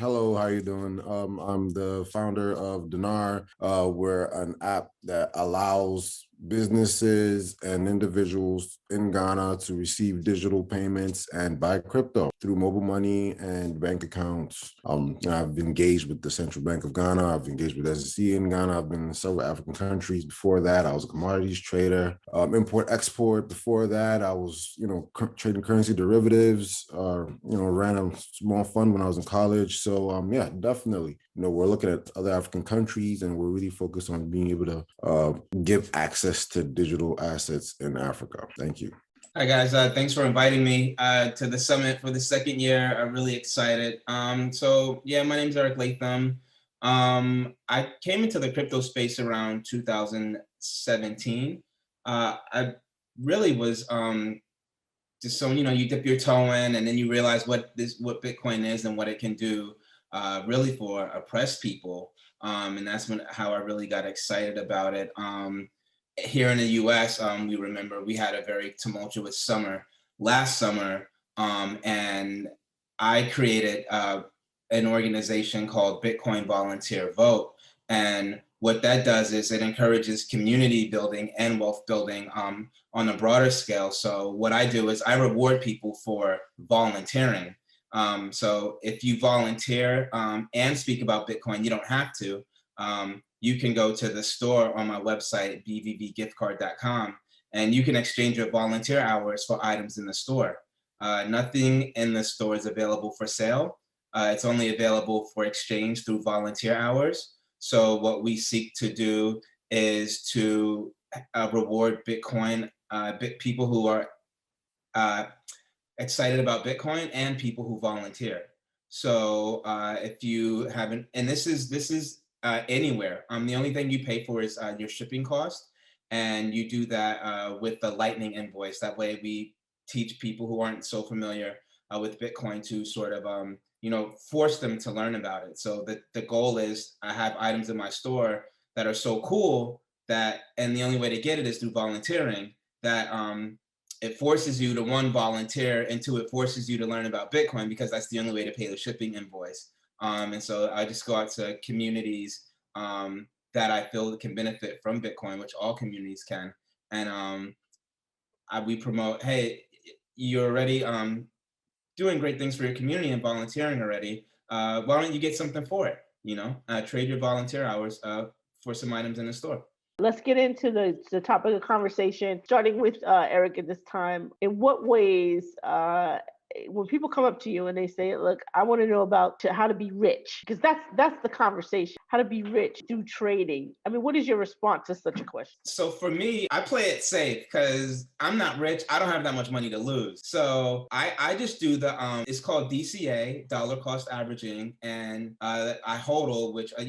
Hello, how you doing? I'm the founder of Dinar. We're an app that allows businesses and individuals in Ghana to receive digital payments and buy crypto through mobile money and bank accounts. I've engaged with the Central Bank of Ghana. I've engaged with SEC in Ghana. I've been in several African countries. Before that, I was a commodities trader, import export. Before that, I was, trading currency derivatives. Ran a small fund when I was in college. So, yeah, definitely. We're looking at other African countries, and we're really focused on being able to give access to digital assets in Africa. Thank you. Hi guys, thanks for inviting me to the summit for the second year. I'm really excited. My name's Eric Latham. I came into the crypto space around 2017. I really was just so you dip your toe in, and then you realize what Bitcoin is and what it can do, really for oppressed people. And that's how I really got excited about it. Here in the U.S., we remember we had a very tumultuous summer last summer, and I created an organization called Bitcoin Volunteer Vote. And what that does is it encourages community building and wealth building on a broader scale. So what I do is I reward people for volunteering. So if you volunteer and speak about Bitcoin, you don't have to. You can go to the store on my website, bvvgiftcard.com, and you can exchange your volunteer hours for items in the store. Nothing in the store is available for sale. It's only available for exchange through volunteer hours. So what we seek to do is to reward Bitcoin, people who are excited about Bitcoin and people who volunteer. So if you haven't, and this is anywhere. The only thing you pay for is your shipping cost, and you do that with the Lightning invoice. That way, we teach people who aren't so familiar with Bitcoin to sort of force them to learn about it. So the goal is I have items in my store that are so cool that, and the only way to get it is through volunteering. That it forces you to, one, volunteer, and two, it forces you to learn about Bitcoin, because that's the only way to pay the shipping invoice. And so I just go out to communities that I feel can benefit from Bitcoin, which all communities can. And we promote, hey, you're already doing great things for your community and volunteering already. Why don't you get something for it? Trade your volunteer hours for some items in the store. Let's get into the topic of conversation, starting with Eric at this time. In what ways, when people come up to you and they say, look, I want to know about how to be rich, because that's the conversation, how to be rich through trading. I mean, what is your response to such a question? So for me, I play it safe because I'm not rich. I don't have that much money to lose. So I just do it's called DCA, dollar cost averaging, and I hodl, which, I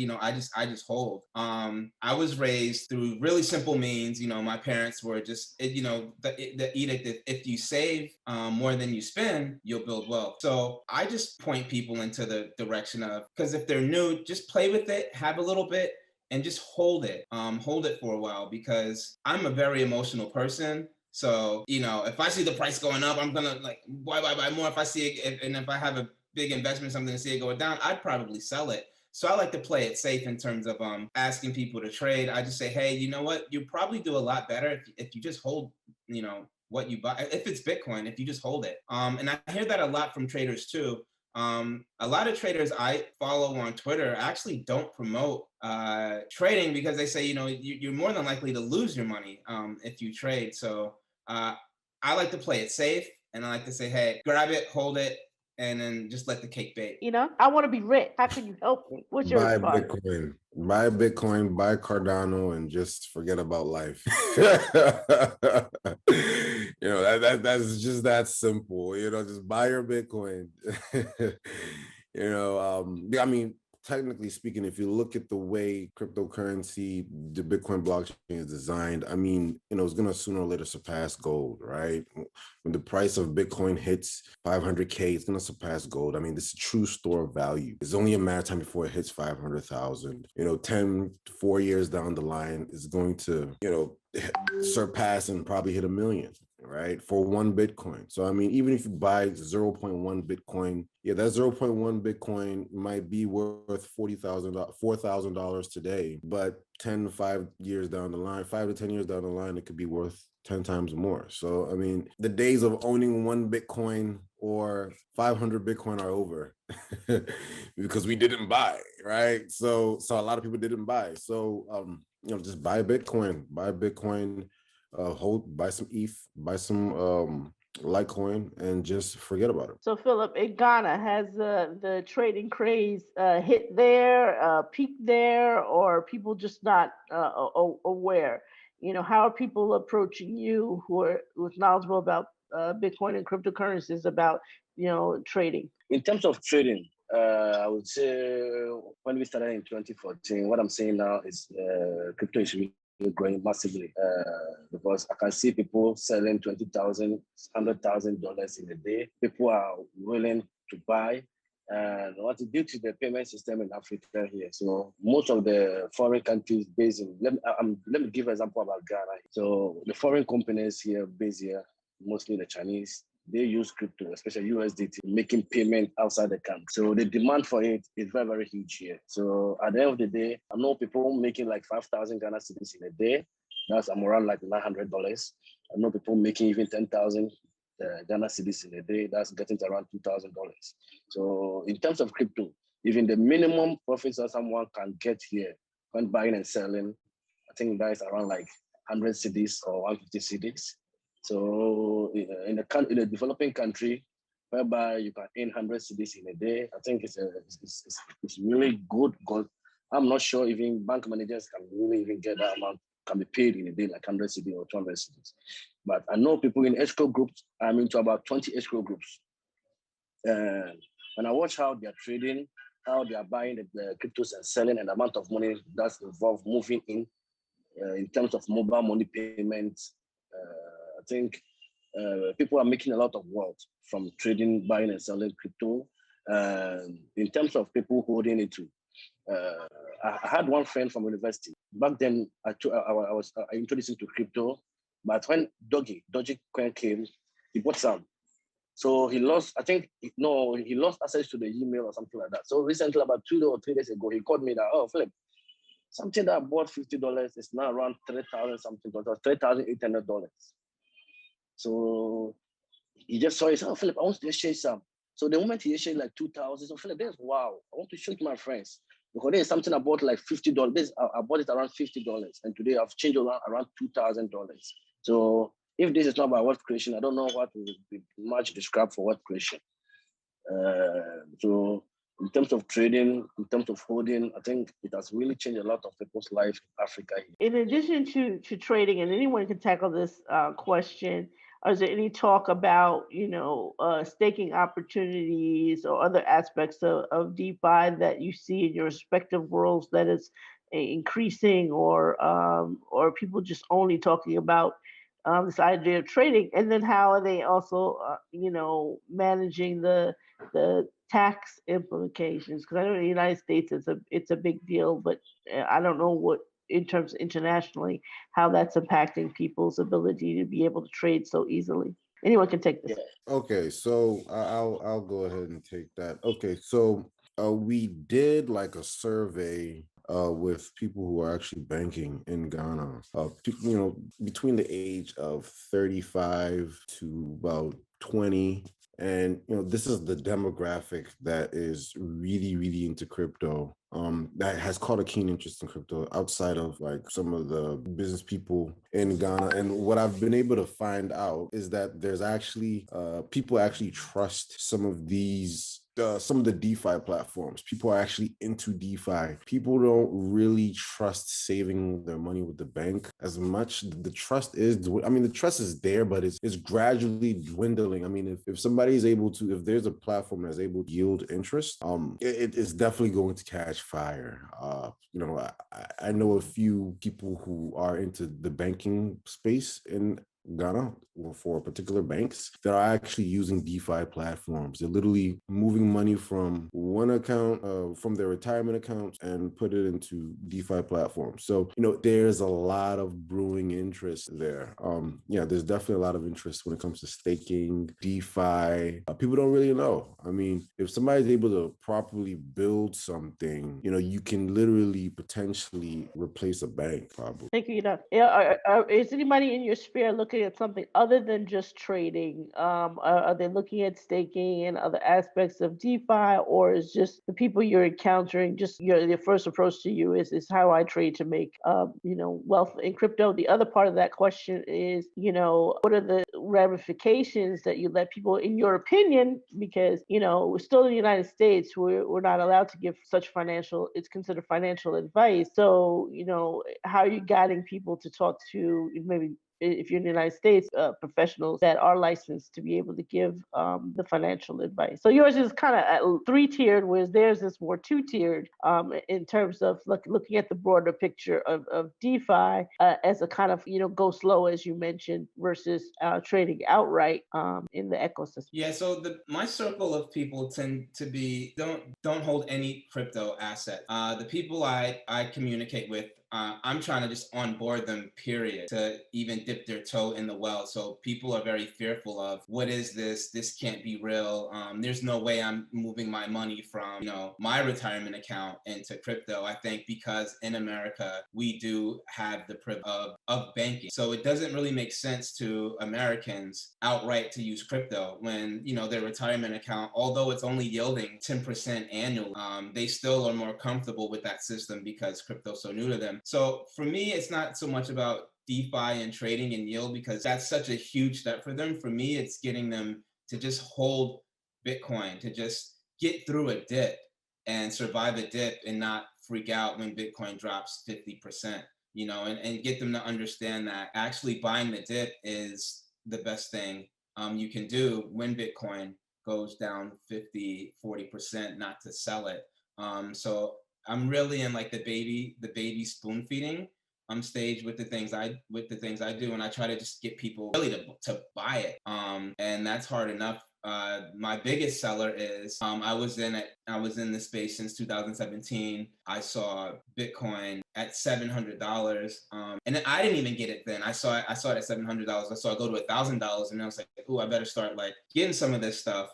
just hold. I was raised through really simple means. My parents were just, the edict that if you save more than you spend, you'll build wealth. So I just point people into the direction of, because if they're new, just play with it, have a little bit, and just hold it for a while, because I'm a very emotional person. So, if I see the price going up, I'm gonna buy more. If I see it, and if I have a big investment, something to see it go down, I'd probably sell it. So I like to play it safe in terms of asking people to trade. I just say, hey, you know what? You probably do a lot better if you just hold, what you buy. If it's Bitcoin, if you just hold it. And I hear that a lot from traders too. A lot of traders I follow on Twitter actually don't promote trading, because they say, you're more than likely to lose your money if you trade. So I like to play it safe, and I like to say, hey, grab it, hold it, and then just let the cake bake. I want to be rich. How can you help me? What's your response? Buy Bitcoin, buy Cardano, and just forget about life. That's just that simple. Just buy your Bitcoin. I mean, technically speaking, if you look at the way cryptocurrency, the Bitcoin blockchain is designed, I mean, it's going to sooner or later surpass gold, right? When the price of Bitcoin hits 500K, it's going to surpass gold. I mean, this is a true store of value. It's only a matter of time before it hits 500,000. 4 years down the line, it's going to, surpass and probably hit 1 million. right? For one Bitcoin. So, I mean, even if you buy zero point 0.1 Bitcoin, yeah, that zero point 0.1 Bitcoin might be worth $4,000 today, but 5 years down the line, 5 to 10 years down the line, it could be worth 10 times more. So, I mean, the days of owning one Bitcoin or 500 Bitcoin are over because we didn't buy, right? So a lot of people didn't buy. So, just buy Bitcoin, buy some ETH, buy some Litecoin, and just forget about it. So Philip, in Ghana, has the trading craze hit there, peaked there, or are people just not aware? How are people approaching you who's knowledgeable about Bitcoin and cryptocurrencies about trading? In terms of trading, I would say when we started in 2014, what I'm saying now is crypto is really growing massively because I can see people selling $20,000, $100,000 in a day. People are willing to buy. And what to do to the payment system in Africa here. So most of the foreign countries based in, let me give an example about Ghana. So the foreign companies here based here, mostly the Chinese, they use crypto, especially USDT, making payment outside the country. So the demand for it is very, very huge here. So at the end of the day, I know people making like 5,000 Ghana cedis in a day. I'm around like $900. I know people making even 10,000 Ghana cedis in a day. That's getting to around $2,000. So in terms of crypto, even the minimum profits that someone can get here when buying and selling, I think that is around like 100 cedis or 150 cedis. So in a developing country, whereby you can earn 100 cedis in a day, I think it's really good because I'm not sure even bank managers can really even get that amount, can be paid in a day like 100 cedis or 200 cedis. But I know people in escrow groups, I'm into about 20 escrow groups. And I watch how they're trading, how they are buying the cryptos and selling, and the amount of money that's involved moving in terms of mobile money payments. I think people are making a lot of wealth from trading, buying and selling crypto. In terms of people holding it too, I had one friend from university. Back then, I introduced him to crypto, but when Dogecoin came, he bought some. So he lost, he lost access to the email or something like that. So recently, about 2 or 3 days ago, he called me that, oh, Philip, something that I bought $50 is now around 3,000 something, $3,800. So he just saw it, oh, Philip, I want to exchange some. So the moment he exchanged like 2,000, so Philip, this, wow, I want to show it to my friends. Because there's something I bought like $50. I bought it around $50. And today I've changed around $2,000. So if this is not about wealth creation, I don't know what would be much described for wealth creation. So in terms of trading, in terms of holding, I think it has really changed a lot of people's life in Africa. In addition to trading, and anyone can tackle this question, is there any talk about, staking opportunities or other aspects of DeFi that you see in your respective worlds that is increasing, or people just only talking about this idea of trading? And then how are they also, managing the tax implications? Because I know in the United States it's a big deal, but I don't know what, in terms internationally, how that's impacting people's ability to be able to trade so easily. Anyone can take this. Yeah. Okay, so I'll go ahead and take that. Okay, so we did like a survey with people who are actually banking in Ghana, between the age of 35 to about 20. And this is the demographic that is really, really into crypto. That has caught a keen interest in crypto outside of like some of the business people in Ghana. And what I've been able to find out is that there's actually people actually trust some of the DeFi platforms. People are actually into DeFi. People don't really trust saving their money with the bank as much. The trust is there, but it's gradually dwindling. I mean, if somebody is able to, if there's a platform that's able to yield interest, it is definitely going to catch fire. I know a few people who are into the banking space in Ghana for particular banks that are actually using DeFi platforms. They're literally moving money from one account, from their retirement accounts, and put it into DeFi platforms. So, there's a lot of brewing interest there. There's definitely a lot of interest when it comes to staking, DeFi. People don't really know. I mean, if somebody's able to properly build something, you can literally potentially replace a bank, probably. Thank you. Is anybody in your sphere looking at something other than just trading? Are they looking at staking and other aspects of DeFi, or is just the people you're encountering just their first approach to you is how I trade to make wealth in crypto? The other part of that question is, what are the ramifications that you let people, in your opinion, because we're still in the United States, we're not allowed to give such it's considered financial advice. So, how are you guiding people to talk to, maybe if you're in the United States, professionals that are licensed to be able to give the financial advice? So yours is kind of three-tiered, whereas theirs is more two-tiered in terms of looking at the broader picture of DeFi as a kind of, go slow, as you mentioned, versus trading outright in the ecosystem. Yeah, so my circle of people tend to be don't hold any crypto asset. The people I communicate with, I'm trying to just onboard them, period, to even dip their toe in the well. So people are very fearful of, what is this? This can't be real. There's no way I'm moving my money from, my retirement account into crypto. I think because in America, we do have the privilege of banking. So it doesn't really make sense to Americans outright to use crypto when, their retirement account, although it's only yielding 10% annually, they still are more comfortable with that system because crypto's so new to them. So for me, it's not so much about DeFi and trading and yield, because that's such a huge step for them. For me, it's getting them to just hold Bitcoin, to just get through a dip and survive a dip and not freak out when Bitcoin drops 50%, and get them to understand that actually buying the dip is the best thing you can do when Bitcoin goes down 50-40%, not to sell it. So I'm really in like the baby spoon feeding stage with the things I do, and I try to just get people really to buy it. And that's hard enough. My biggest seller is I was in the space since 2017. I saw Bitcoin at $700, and I didn't even get it then. I saw it at $700. I saw it go to $1,000, and I was like, "Ooh, I better start like getting some of this stuff."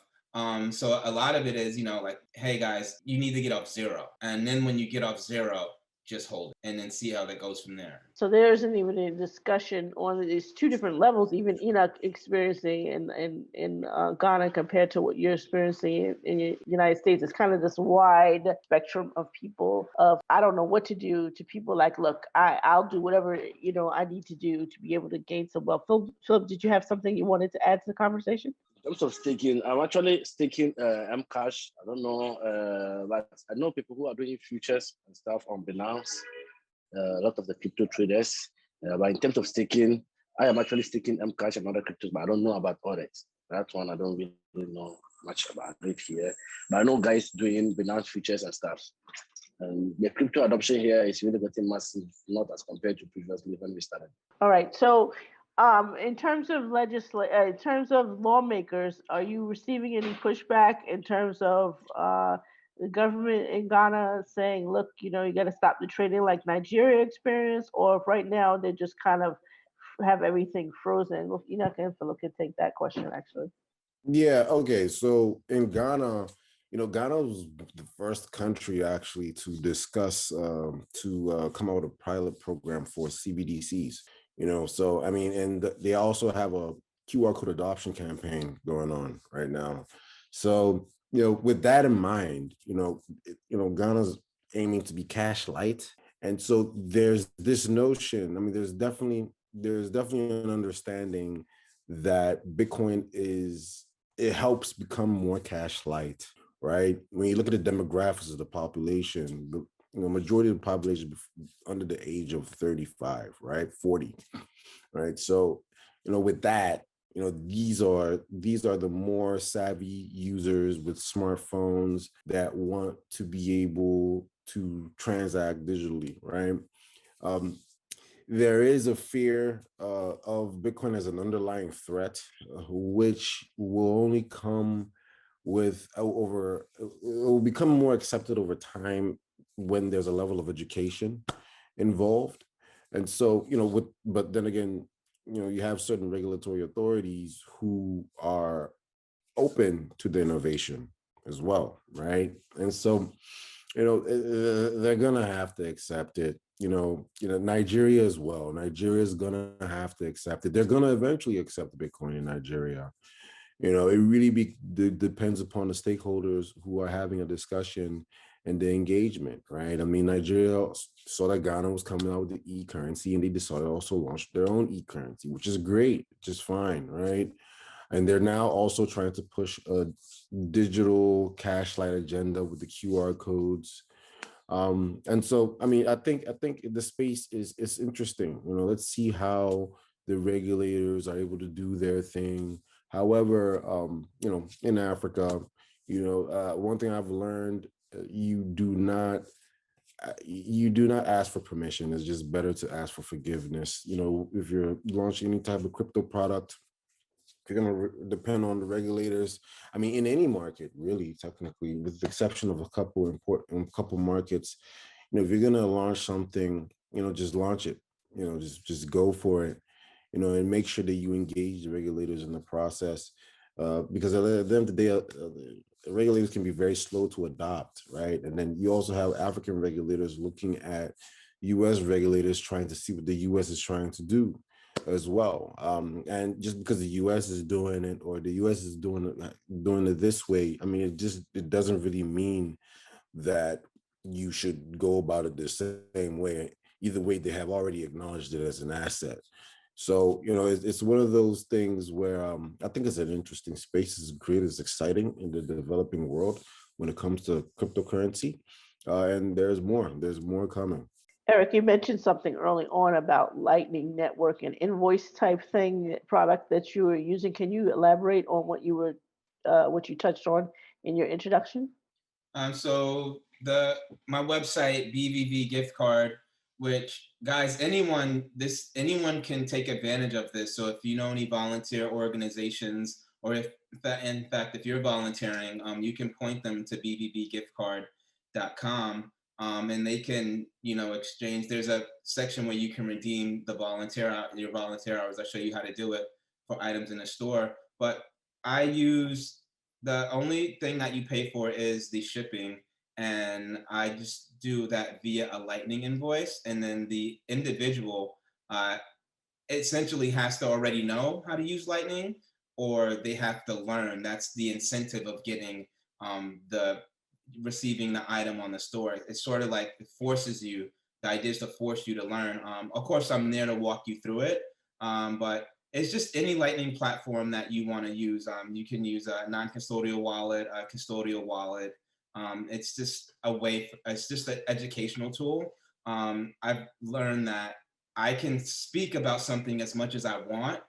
So a lot of it is, like, hey guys, you need to get off zero, and then when you get off zero, just hold it and then see how that goes from there. So there isn't even a discussion on these two different levels, even Enoch experiencing in Ghana compared to what you're experiencing in the United States. It's kind of this wide spectrum of people of, I don't know what to do, to people like, look, I'll do whatever, I need to do to be able to gain some wealth. Philip, did you have something you wanted to add to the conversation? In terms of staking, I'm actually staking Mcash. I don't know, but I know people who are doing futures and stuff on Binance. A lot of the crypto traders. But in terms of staking, I am actually staking Mcash and other cryptos, but I don't know about others. That one I don't really know much about it here. But I know guys doing Binance futures and stuff. And the crypto adoption here is really getting massive, not as compared to previously when we started. All right. So in terms of in terms of lawmakers, are you receiving any pushback in terms of the government in Ghana saying, look, you got to stop the trading like Nigeria experienced, or if right now they just kind of have everything frozen? Well, Enoch and Philip can take that question, actually. Yeah, okay. So in Ghana, Ghana was the first country actually to discuss to come out with a pilot program for CBDCs. So I mean, and they also have a QR code adoption campaign going on right now. So with that in mind, Ghana's aiming to be cash light, and so there's this notion. I mean, there's definitely an understanding that Bitcoin it helps become more cash light, right? When you look at the demographics of the population, the majority of the population under the age of 35, right? 40, right? So, with that, these are the more savvy users with smartphones that want to be able to transact digitally, right? there is a fear of Bitcoin as an underlying threat, which will only come with over, it will become more accepted over time when there's a level of education involved. And so, but then again, you have certain regulatory authorities who are open to the innovation as well, right? And so, they're gonna have to accept it. Nigeria as well. Nigeria is gonna have to accept it. They're gonna eventually accept Bitcoin in Nigeria. It really depends upon the stakeholders who are having a discussion and the engagement, right? I mean, Nigeria saw that Ghana was coming out with the e-currency, and they decided to also launch their own e-currency, which is great, just fine, right? And they're now also trying to push a digital cash-like agenda with the QR codes. And so, I mean, I think the space is interesting. Let's see how the regulators are able to do their thing. However, in Africa, one thing I've learned, you do not ask for permission. It's just better to ask for forgiveness. If you're launching any type of crypto product, if you're going to depend on the regulators, I mean, in any market, really, technically, with the exception of a couple markets, if you're going to launch something, just launch it, just go for it, and make sure that you engage the regulators in the process, because at the end of the day, the regulators can be very slow to adopt, right? And then you also have African regulators looking at US regulators trying to see what the US is trying to do as well. And just because the US is doing it, or the US is doing it this way, I mean, it doesn't really mean that you should go about it the same way. Either way, they have already acknowledged it as an asset. So, it's one of those things where I think it's an interesting space. It's great, it's exciting in the developing world when it comes to cryptocurrency. And there's more coming. Eric, you mentioned something early on about Lightning Network and invoice type thing product that you were using. Can you elaborate on what you touched on in your introduction? So my website, BVV gift card, which guys, anyone can take advantage of this. So if you know any volunteer organizations, or if in fact if you're volunteering, you can point them to bvvgiftcard.com, and they can exchange. There's a section where you can redeem your volunteer hours. I'll show you how to do it for items in the store. But the only thing that you pay for is the shipping, and I just do that via a Lightning invoice, and then the individual essentially has to already know how to use Lightning, or they have to learn. That's the incentive of getting receiving the item on the store. It's sort of like it forces you. The idea is to force you to learn. Of course, I'm there to walk you through it, but it's just any Lightning platform that you want to use. You can use a non-custodial wallet, a custodial wallet. It's just it's just an educational tool. I've learned that I can speak about something as much as I want,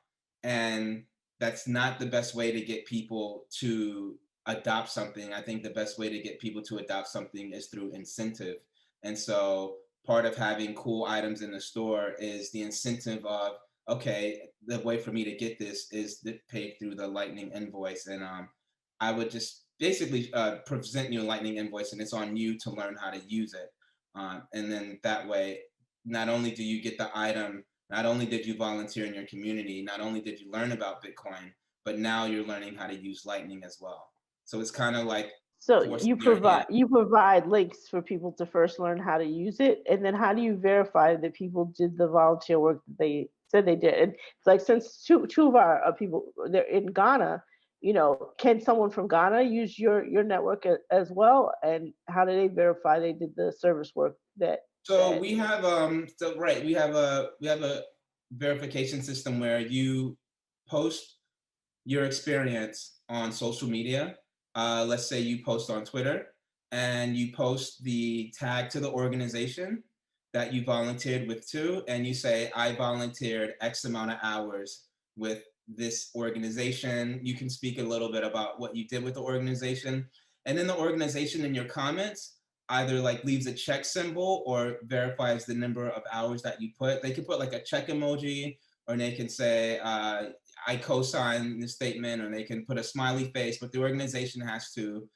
and that's not the best way to get people to adopt something. I think the best way to get people to adopt something is through incentive. And so part of having cool items in the store is the incentive of, okay, the way for me to get this is paid through the Lightning invoice. And I would just basically present you a Lightning invoice, and it's on you to learn how to use it. And then that way, not only do you get the item, not only did you volunteer in your community, not only did you learn about Bitcoin, but now you're learning how to use Lightning as well. So it's kind of like So you provide links for people to first learn how to use it, and then how do you verify that people did the volunteer work that they said they did? And it's like, since two of our people, they're in Ghana, can someone from Ghana use your network as well? And how do they verify they did the service work that? So we have we have a verification system where you post your experience on social media. Let's say you post on Twitter, and you post the tag to the organization that you volunteered with too, and you say, I volunteered X amount of hours with this organization. You can speak a little bit about what you did with the organization, and then the organization in your comments either like leaves a check symbol or verifies the number of hours that you put. They can put like a check emoji, or they can say, I co-sign the statement, or they can put a smiley face, but the organization has to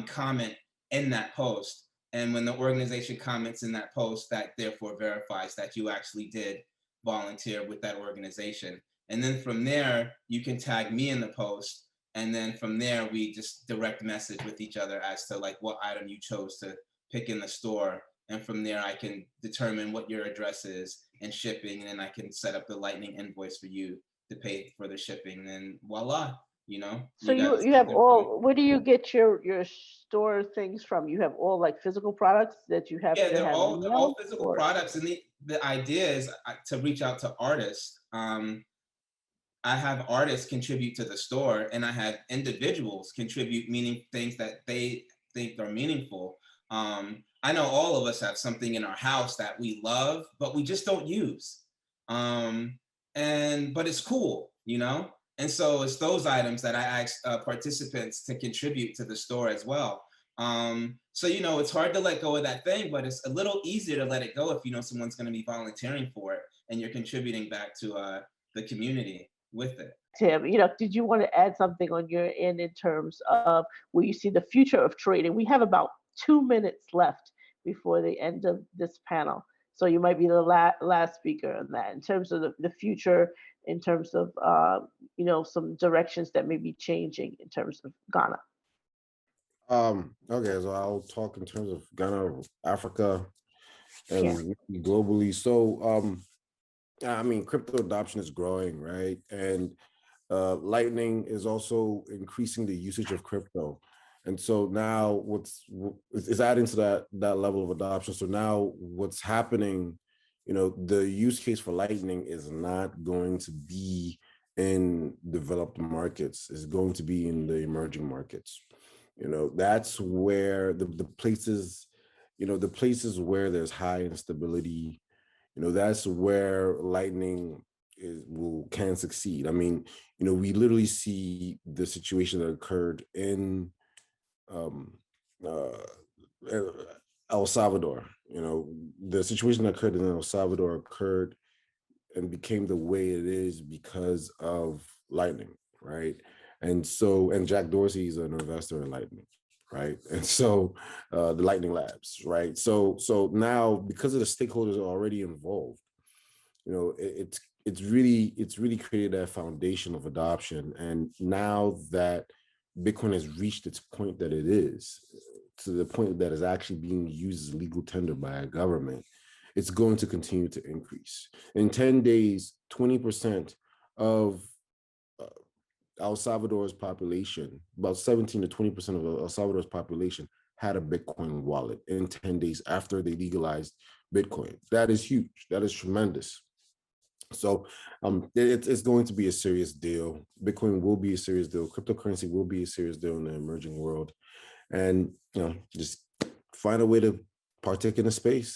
comment in that post. And when the organization comments in that post, that therefore verifies that you actually did volunteer with that organization. And then from there, you can tag me in the post. And then from there, we just direct message with each other as to like what item you chose to pick in the store. And from there, I can determine what your address is and shipping. And then I can set up the Lightning invoice for you to pay for the shipping. And then voila, you know. So you have all, where do you get your store things from? You have all like physical products that you have Yeah, to they're have all mailed, physical or? products. And the idea is to reach out to artists. I have artists contribute to the store, and I have individuals contribute meaning things that they think are meaningful. I know all of us have something in our house that we love, but we just don't use. But it's cool, you know? And so it's those items that I ask participants to contribute to the store as well. So, you know, it's hard to let go of that thing, but it's a little easier to let it go if you know someone's going to be volunteering for it and you're contributing back to the community with it. Tim, you know, did you want to add something on your end in terms of where you see the future of trade? And we have about 2 minutes left before the end of this panel. So you might be the last speaker on that in terms of the future, in terms of, you know, some directions that may be changing in terms of Ghana. Okay, so I'll talk in terms of Ghana, Africa, Yeah. and globally. So, I mean, crypto adoption is growing, right? And Lightning is also increasing the usage of crypto. And so now it's adding to that level of adoption. So now what's happening, you know, the use case for Lightning is not going to be in developed markets. It's going to be in the emerging markets. You know, that's where the places, you know, the places where there's high instability, you know, that's where Lightning can succeed. I mean, you know, we literally see the situation that occurred in uh, El Salvador. You know, the situation that occurred in El Salvador occurred and became the way it is because of Lightning, right? And so, and Jack Dorsey is an investor in Lightning, right? And so, the Lightning Labs, right? So now because of the stakeholders are already involved, you know, it's really created that foundation of adoption. And now that Bitcoin has reached its point that it is, to the point that is actually being used as legal tender by a government, it's going to continue to increase. In 10 days, 20% of El Salvador's population, about 17 to 20% of El Salvador's population had a Bitcoin wallet in 10 days after they legalized Bitcoin. That is huge. That is tremendous. So it's going to be a serious deal. Bitcoin will be a serious deal. Cryptocurrency will be a serious deal in the emerging world. And, you know, just find a way to partake in the space.